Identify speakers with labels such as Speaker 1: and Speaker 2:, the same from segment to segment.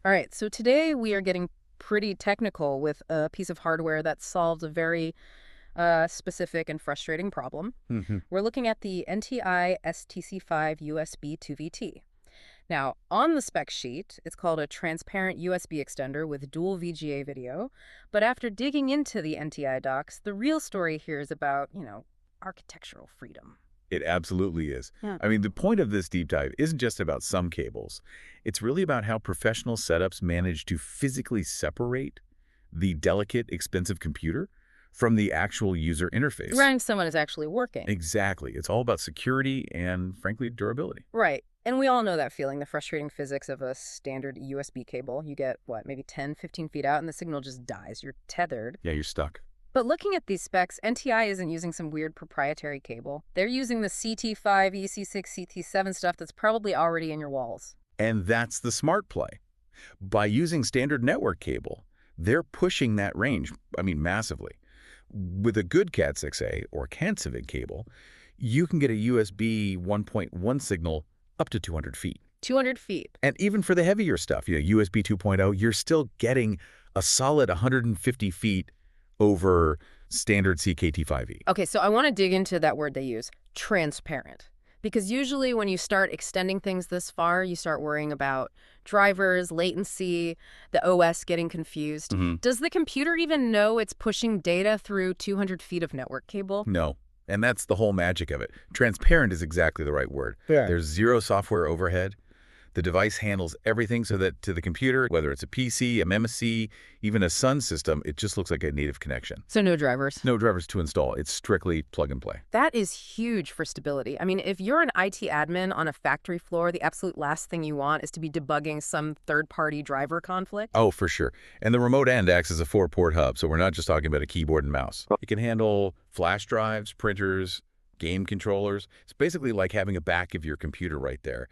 Speaker 1: All right, so today we are getting pretty technical with a piece of hardware that solves a very specific and frustrating problem.
Speaker 2: Hmm.
Speaker 1: We're looking at the NTI ST-C5USB2VT. Now, on the spec sheet, it's called a transparent USB extender with dual VGA video. But after digging into the NTI docs, the real story here is about, architectural freedom.
Speaker 2: It absolutely is.
Speaker 1: Yeah.
Speaker 2: I mean, the point of this deep dive isn't just about some cables. It's really about how professional setups manage to physically separate the delicate, expensive computer from the actual user interface.
Speaker 1: Running someone is actually working.
Speaker 2: Exactly. It's all about security and, frankly, durability.
Speaker 1: Right. And we all know that feeling, the frustrating physics of a standard USB cable. You get, what, maybe 10, 15 feet out and the signal just dies. You're tethered.
Speaker 2: Yeah, you're stuck.
Speaker 1: But looking at these specs, NTI isn't using some weird proprietary cable. They're using the CT5, EC6, CT7 stuff that's probably already in your walls.
Speaker 2: And that's the smart play. By using standard network cable, they're pushing that range, massively. With a good Cat6a or CAN-CIVIC cable, you can get a USB 1.1 signal up to 200 feet.
Speaker 1: 200 feet.
Speaker 2: And even for the heavier stuff, USB 2.0, you're still getting a solid 150 feet over standard CKT5e.
Speaker 1: Okay, so I want to dig into that word they use, transparent. Because usually when you start extending things this far, you start worrying about drivers, latency, the OS getting confused. Does the computer even know it's pushing data through 200 feet of network cable?
Speaker 2: No. And that's the whole magic of it. Transparent is exactly the right word.
Speaker 1: Yeah.
Speaker 2: There's zero software overhead. The device handles everything so that to the computer, whether it's a PC, a MSC, even a Sun system, it just looks like a native connection.
Speaker 1: So no drivers?
Speaker 2: No drivers to install. It's strictly plug and play.
Speaker 1: That is huge for stability. I mean, if you're an IT admin on a factory floor, the absolute last thing you want is to be debugging some third-party driver conflict.
Speaker 2: Oh, for sure. And the remote end acts as a 4-port hub, so we're not just talking about a keyboard and mouse. It can handle flash drives, printers, game controllers. It's basically like having a back of your computer right there.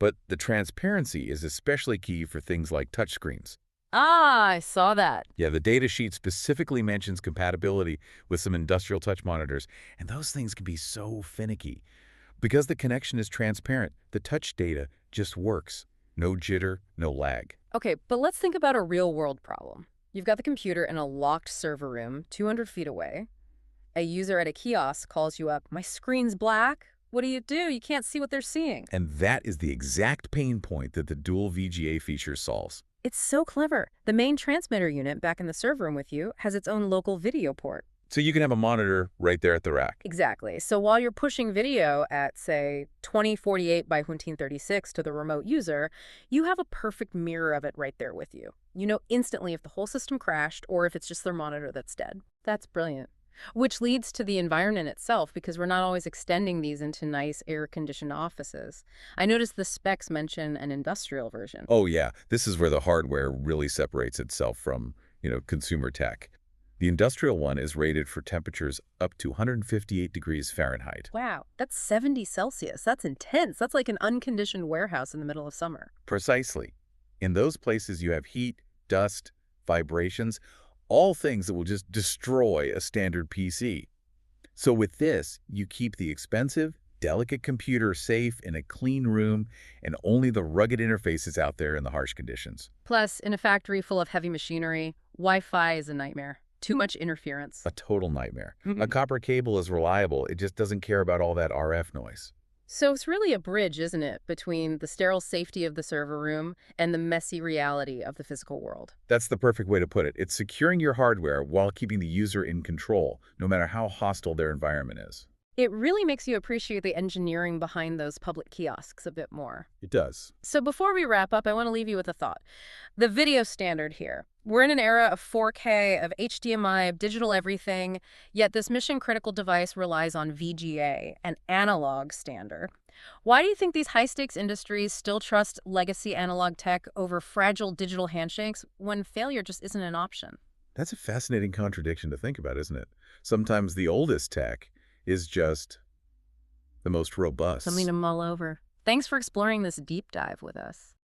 Speaker 2: But the transparency is especially key for things like touchscreens.
Speaker 1: Ah, I saw that.
Speaker 2: Yeah, the data sheet specifically mentions compatibility with some industrial touch monitors, and those things can be so finicky. Because the connection is transparent, the touch data just works. No jitter, no lag.
Speaker 1: Okay, but let's think about a real-world problem. You've got the computer in a locked server room 200 feet away. A user at a kiosk calls you up, "My screen's black." What do? You can't see what they're seeing.
Speaker 2: And that is the exact pain point that the dual VGA feature solves.
Speaker 1: It's so clever. The main transmitter unit back in the server room with you has its own local video port.
Speaker 2: So you can have a monitor right there at the rack.
Speaker 1: Exactly. So while you're pushing video at, say, 2048 by 1936 to the remote user, you have a perfect mirror of it right there with you. You know instantly if the whole system crashed or if it's just their monitor that's dead. That's brilliant. Which leads to the environment itself, because we're not always extending these into nice air-conditioned offices. I noticed the specs mention an industrial version.
Speaker 2: Oh, yeah. This is where the hardware really separates itself from, consumer tech. The industrial one is rated for temperatures up to 158 degrees Fahrenheit.
Speaker 1: Wow, that's 70 Celsius. That's intense. That's like an unconditioned warehouse in the middle of summer.
Speaker 2: Precisely. In those places, you have heat, dust, vibrations, all things that will just destroy a standard PC. So with this, you keep the expensive, delicate computer safe in a clean room, and only the rugged interfaces out there in the harsh conditions.
Speaker 1: Plus, in a factory full of heavy machinery, Wi-Fi is a nightmare. Too much interference.
Speaker 2: A total nightmare. A copper cable is reliable. It just doesn't care about all that RF noise.
Speaker 1: So it's really a bridge, isn't it, between the sterile safety of the server room and the messy reality of the physical world?
Speaker 2: That's the perfect way to put it. It's securing your hardware while keeping the user in control, no matter how hostile their environment is.
Speaker 1: It really makes you appreciate the engineering behind those public kiosks a bit more.
Speaker 2: It does.
Speaker 1: So before we wrap up, I want to leave you with a thought. The video standard here. We're in an era of 4K, of HDMI, of digital everything, yet this mission-critical device relies on VGA, an analog standard. Why do you think these high-stakes industries still trust legacy analog tech over fragile digital handshakes when failure just isn't an option?
Speaker 2: That's a fascinating contradiction to think about, isn't it? Sometimes the oldest tech is just the most robust.
Speaker 1: Something to mull over. Thanks for exploring this deep dive with us.